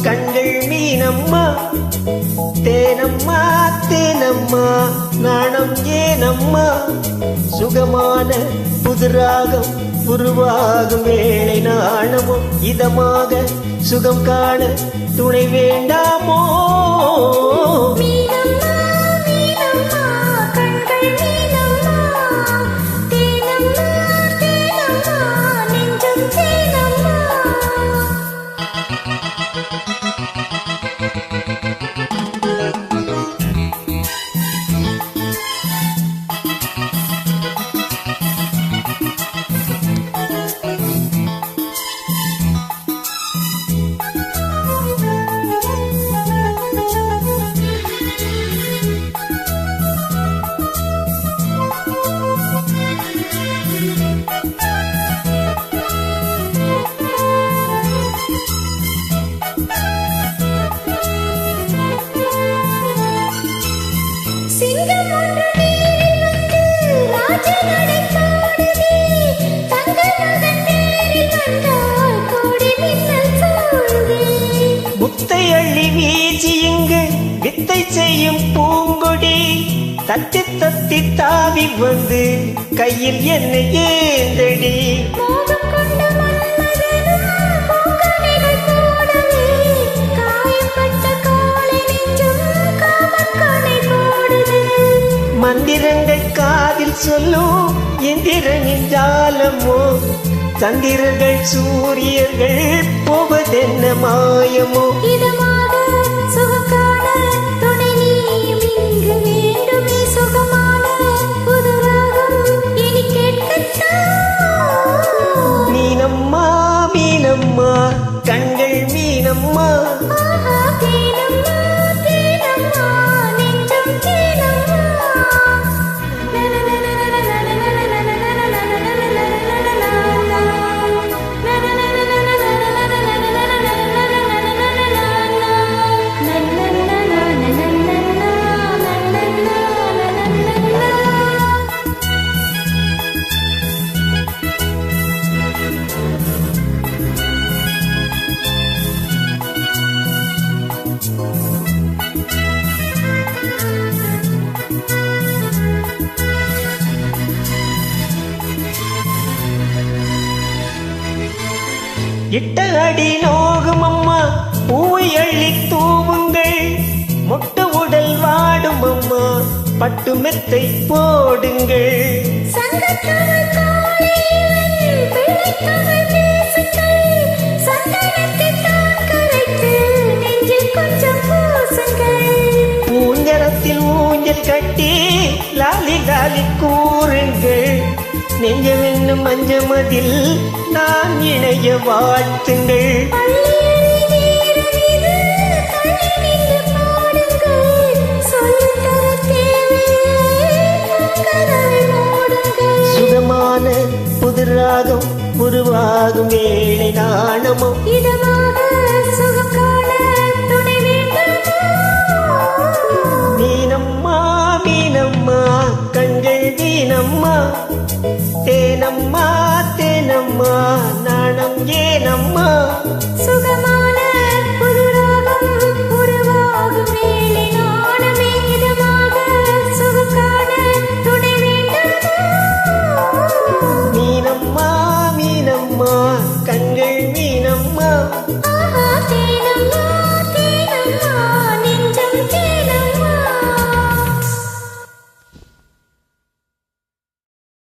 கண்கள் மீனம்மா, தேனம்மா தேனம்மா நாணம் ஏனம்மா. சுகமான புதுராகம் உருவாகும் வேளை நாணமோ, இதமாக சுகம் காண துணை வேண்டாமோ. முத்தை அள்ளி வீசி இங்கு வித்தை செய்யும் பூங்கொடி, தத்தி தத்தி தாவி வந்து கையில் என்னை ஏந்தடி. மந்திரங்கள் காதில் சொல்லும் எந்திரனின் ஜாலமோ, சந்திரர்கள் சூரியர்கள் போவதென்ன மாயமோ. மீனம்மா மீனம்மா கண்கள் மீனம்மா, இட்ட அடி நோகும் அம்மா பூவை அள்ளி தூவுங்கள், மொட்ட உடல் வாடும் அம்மா பட்டு மெத்தை போடுங்கள். ஊஞ்சரத்தில் ஊஞ்சல் கட்டி லாலி லாலி கூறுங்கள், நெஞ்சமென்னும் மஞ்சமதில் நான் இணைய வாழ்த்துங்கள். சுகமான புதுராகம் உருவாகும் வேளை நாணமோ, மீனம்மா மீனம்மா கண்கள் மீனம்மா, தேனம்மா தேனம்மா நாணம் ஏனம்மா. சுகமா